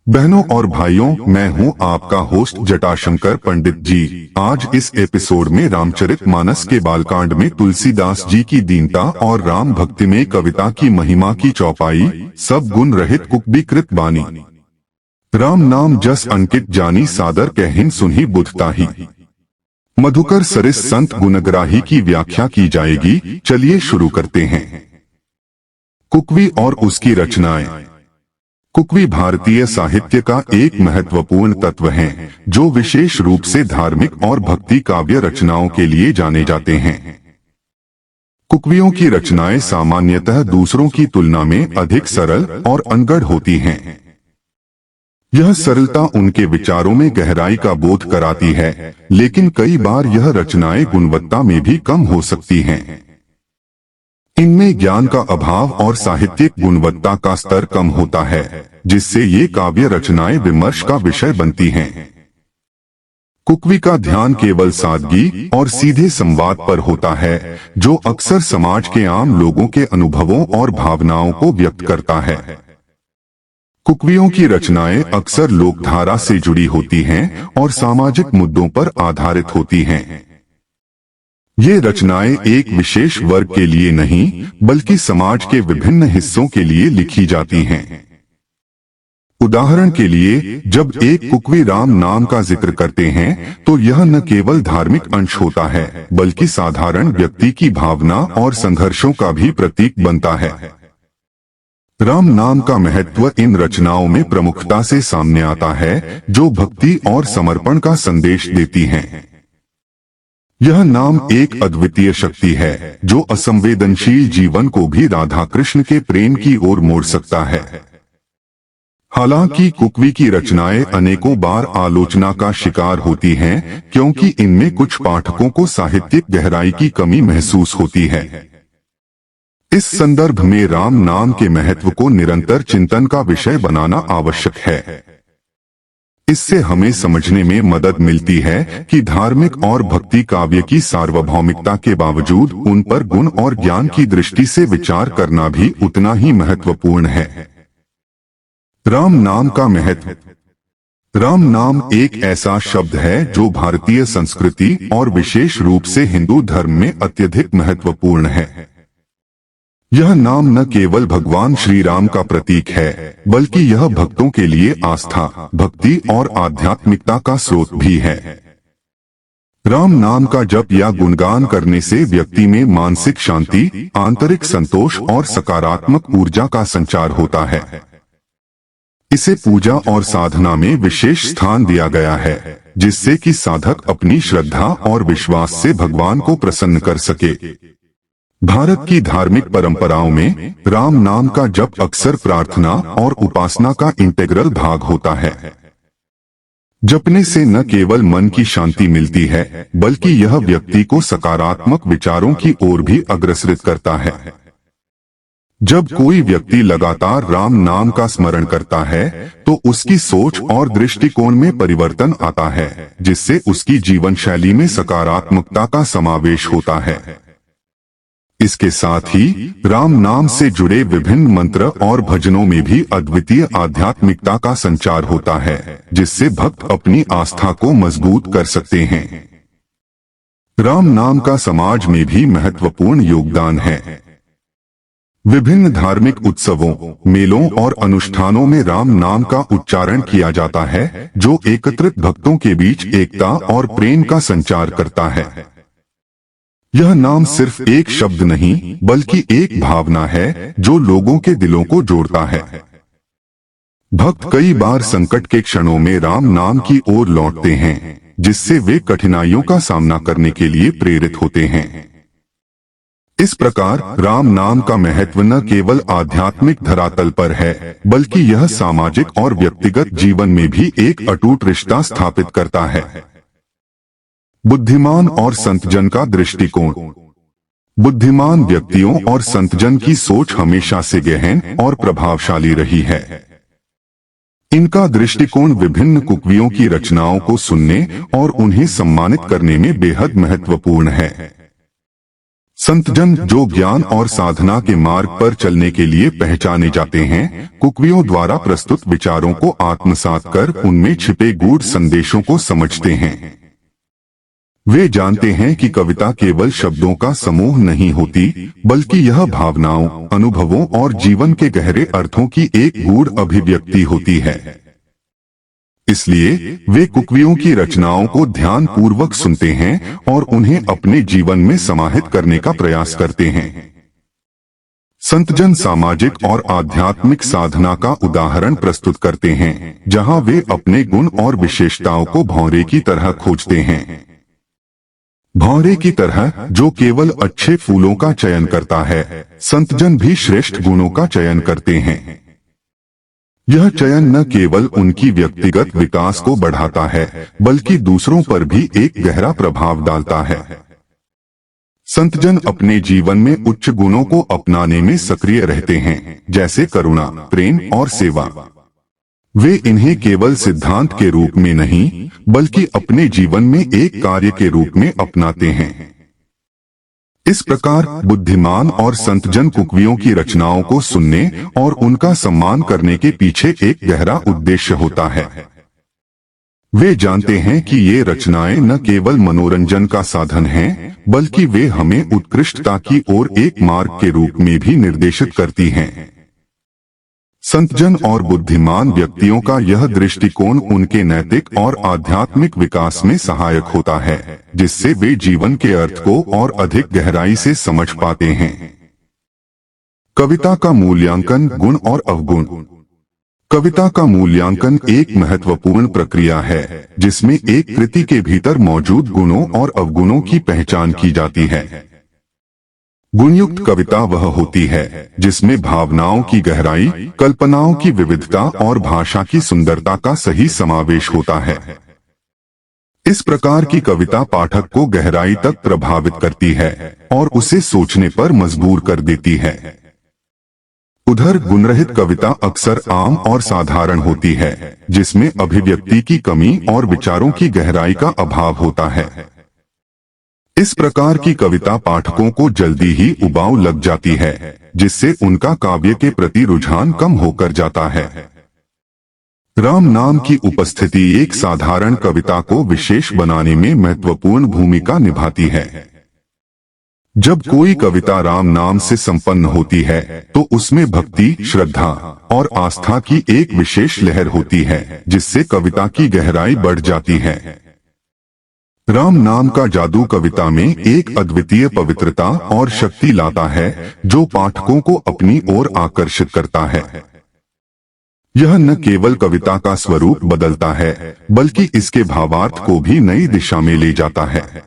बहनों और भाइयों, मैं हूं आपका होस्ट जटाशंकर पंडित जी। आज इस एपिसोड में रामचरितमानस के बालकांड में तुलसीदास जी की दीनता और राम भक्ति में कविता की महिमा की चौपाई, सब गुण रहित कुकबीकृत बानी। राम नाम जस अंकित जानी, सादर कहहिन सुनहि बुधताही। मधुकर सरिस संत गुणग्राही की व्याख्या की जाएगी। चलिए शुरू करते हैं। कुकवी और उसकी रचनाएं। कुकवी भारतीय साहित्य का एक महत्वपूर्ण तत्व है, जो विशेष रूप से धार्मिक और भक्ति काव्य रचनाओं के लिए जाने जाते हैं। कुकवियों की रचनाएं सामान्यतः दूसरों की तुलना में अधिक सरल और अनगढ़ होती हैं। यह सरलता उनके विचारों में गहराई का बोध कराती है, लेकिन कई बार यह रचनाएं गुणवत्ता में भी कम हो सकती हैं। इनमें ज्ञान का अभाव और साहित्यिक गुणवत्ता का स्तर कम होता है, जिससे ये काव्य रचनाएं विमर्श का विषय बनती हैं। कुकवी का ध्यान केवल सादगी और सीधे संवाद पर होता है, जो अक्सर समाज के आम लोगों के अनुभवों और भावनाओं को व्यक्त करता है। कुकवियों की रचनाएं अक्सर लोकधारा से जुड़ी होती हैं और सामाजिक मुद्दों पर आधारित होती हैं। ये रचनाएं एक विशेष वर्ग के लिए नहीं, बल्कि समाज के विभिन्न हिस्सों के लिए लिखी जाती हैं। उदाहरण के लिए, जब एक कुकवी राम नाम का जिक्र करते हैं, तो यह न केवल धार्मिक अंश होता है, बल्कि साधारण व्यक्ति की भावना और संघर्षों का भी प्रतीक बनता है। राम नाम का महत्व इन रचनाओं में प्रमुखता से सामने आता है, जो भक्ति और समर्पण का संदेश देती हैं। यह नाम एक अद्वितीय शक्ति है, जो असंवेदनशील जीवन को भी राधा कृष्ण के प्रेम की ओर मोड़ सकता है। हालांकि कुकवी की रचनाएं अनेकों बार आलोचना का शिकार होती हैं, क्योंकि इनमें कुछ पाठकों को साहित्यिक गहराई की कमी महसूस होती है। इस संदर्भ में राम नाम के महत्व को निरंतर चिंतन का विषय बनाना आवश्यक है। इससे हमें समझने में मदद मिलती है कि धार्मिक और भक्ति काव्य की सार्वभौमिकता के बावजूद उन पर गुण और ज्ञान की दृष्टि से विचार करना भी उतना ही महत्वपूर्ण है। राम नाम का महत्व। राम नाम एक ऐसा शब्द है जो भारतीय संस्कृति और विशेष रूप से हिंदू धर्म में अत्यधिक महत्वपूर्ण है। यह नाम न केवल भगवान श्री राम का प्रतीक है, बल्कि यह भक्तों के लिए आस्था, भक्ति और आध्यात्मिकता का स्रोत भी है। राम नाम का जप या गुणगान करने से व्यक्ति में मानसिक शांति, आंतरिक संतोष और सकारात्मक ऊर्जा का संचार होता है। इसे पूजा और साधना में विशेष स्थान दिया गया है, जिससे कि साधक अपनी श्रद्धा और विश्वास से भगवान को प्रसन्न कर सके। भारत की धार्मिक परंपराओं में राम नाम का जप अक्सर प्रार्थना और उपासना का इंटीग्रल भाग होता है। जपने से न केवल मन की शांति मिलती है, बल्कि यह व्यक्ति को सकारात्मक विचारों की ओर भी अग्रसरित करता है। जब कोई व्यक्ति लगातार राम नाम का स्मरण करता है, तो उसकी सोच और दृष्टिकोण में परिवर्तन आता है, जिससे उसकी जीवन शैली में सकारात्मकता का समावेश होता है। इसके साथ ही राम नाम से जुड़े विभिन्न मंत्र और भजनों में भी अद्वितीय आध्यात्मिकता का संचार होता है, जिससे भक्त अपनी आस्था को मजबूत कर सकते हैं। राम नाम का समाज में भी महत्वपूर्ण योगदान है। विभिन्न धार्मिक उत्सवों, मेलों और अनुष्ठानों में राम नाम का उच्चारण किया जाता है, जो एकत्रित भक्तों के बीच एकता और प्रेम का संचार करता है। यह नाम सिर्फ एक शब्द नहीं, बल्कि एक भावना है, जो लोगों के दिलों को जोड़ता है। भक्त कई बार संकट के क्षणों में राम नाम की ओर लौटते हैं, जिससे वे कठिनाइयों का सामना करने के लिए प्रेरित होते हैं। इस प्रकार राम नाम का महत्व न केवल आध्यात्मिक धरातल पर है, बल्कि यह सामाजिक और व्यक्तिगत जीवन में भी एक अटूट रिश्ता स्थापित करता है। बुद्धिमान और संतजन का दृष्टिकोण। बुद्धिमान व्यक्तियों और संतजन की सोच हमेशा से गहन और प्रभावशाली रही है। इनका दृष्टिकोण विभिन्न कुकवियों की रचनाओं को सुनने और उन्हें सम्मानित करने में बेहद महत्वपूर्ण है। संतजन जो ज्ञान और साधना के मार्ग पर चलने के लिए पहचाने जाते हैं, कुकवियों द्वारा प्रस्तुत विचारों को आत्मसात कर उनमें छिपे गूढ़ संदेशों को समझते हैं। वे जानते हैं कि कविता केवल शब्दों का समूह नहीं होती, बल्कि यह भावनाओं, अनुभवों और जीवन के गहरे अर्थों की एक गूढ़ अभिव्यक्ति होती है। इसलिए वे कुकवियों की रचनाओं को ध्यान पूर्वक सुनते हैं और उन्हें अपने जीवन में समाहित करने का प्रयास करते हैं। संतजन सामाजिक और आध्यात्मिक साधना का उदाहरण प्रस्तुत करते हैं, जहां वे अपने गुण और विशेषताओं को भौरे की तरह खोजते हैं। भौरे की तरह जो केवल अच्छे फूलों का चयन करता है, संतजन भी श्रेष्ठ गुणों का चयन करते हैं। यह चयन न केवल उनकी व्यक्तिगत विकास को बढ़ाता है, बल्कि दूसरों पर भी एक गहरा प्रभाव डालता है। संतजन अपने जीवन में उच्च गुणों को अपनाने में सक्रिय रहते हैं, जैसे करुणा, प्रेम और सेवा। वे इन्हें केवल सिद्धांत के रूप में नहीं, बल्कि अपने जीवन में एक कार्य के रूप में अपनाते हैं। इस प्रकार बुद्धिमान और संतजन कुकवियों की रचनाओं को सुनने और उनका सम्मान करने के पीछे एक गहरा उद्देश्य होता है। वे जानते हैं कि ये रचनाएं न केवल मनोरंजन का साधन हैं, बल्कि वे हमें उत्कृष्टता की ओर एक मार्ग के रूप में भी निर्देशित करती हैं। संतजन और बुद्धिमान व्यक्तियों का यह दृष्टिकोण उनके नैतिक और आध्यात्मिक विकास में सहायक होता है, जिससे वे जीवन के अर्थ को और अधिक गहराई से समझ पाते हैं। कविता का मूल्यांकन, गुण और अवगुण। कविता का मूल्यांकन एक महत्वपूर्ण प्रक्रिया है, जिसमें एक कृति के भीतर मौजूद गुणों और अवगुणों की पहचान की जाती है। गुणयुक्त कविता वह होती है जिसमें भावनाओं की गहराई, कल्पनाओं की विविधता और भाषा की सुंदरता का सही समावेश होता है। इस प्रकार की कविता पाठक को गहराई तक प्रभावित करती है और उसे सोचने पर मजबूर कर देती है। उधर गुणरहित कविता अक्सर आम और साधारण होती है, जिसमें अभिव्यक्ति की कमी और विचारों की गहराई का अभाव होता है। इस प्रकार की कविता पाठकों को जल्दी ही उबाऊ लग जाती है, जिससे उनका काव्य के प्रति रुझान कम होकर जाता है। राम नाम की उपस्थिति एक साधारण कविता को विशेष बनाने में महत्वपूर्ण भूमिका निभाती है। जब कोई कविता राम नाम से संपन्न होती है, तो उसमें भक्ति, श्रद्धा और आस्था की एक विशेष लहर होती है, जिससे कविता की गहराई बढ़ जाती है। राम नाम का जादू कविता में एक अद्वितीय पवित्रता और शक्ति लाता है, जो पाठकों को अपनी ओर आकर्षित करता है। यह न केवल कविता का स्वरूप बदलता है, बल्कि इसके भावार्थ को भी नई दिशा में ले जाता है।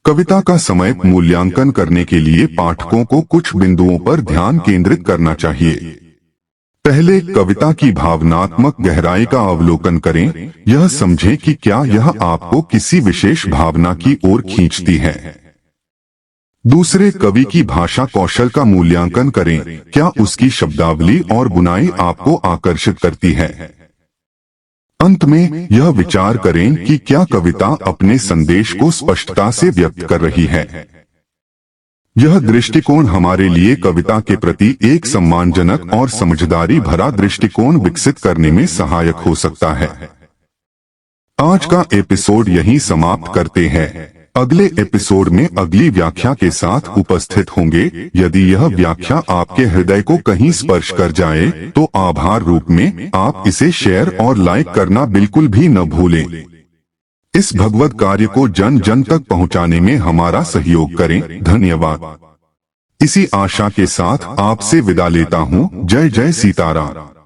कविता का समय मूल्यांकन करने के लिए पाठकों को कुछ बिंदुओं पर ध्यान केंद्रित करना चाहिए। पहले, कविता की भावनात्मक गहराई का अवलोकन करें। यह समझें कि क्या यह आपको किसी विशेष भावना की ओर खींचती है। दूसरे, कवि की भाषा कौशल का मूल्यांकन करें। क्या उसकी शब्दावली और बुनाई आपको आकर्षित करती है। अंत में यह विचार करें कि क्या कविता अपने संदेश को स्पष्टता से व्यक्त कर रही है। यह दृष्टिकोण हमारे लिए कविता के प्रति एक सम्मानजनक और समझदारी भरा दृष्टिकोण विकसित करने में सहायक हो सकता है। आज का एपिसोड यहीं समाप्त करते हैं। अगले एपिसोड में अगली व्याख्या के साथ उपस्थित होंगे। यदि यह व्याख्या आपके हृदय को कहीं स्पर्श कर जाए, तो आभार रूप में आप इसे शेयर और लाइक करना बिल्कुल भी न भूलें। इस भगवत कार्य को जन जन तक पहुंचाने में हमारा सहयोग करें। धन्यवाद। इसी आशा के साथ आपसे विदा लेता हूं। जय जय सीताराम।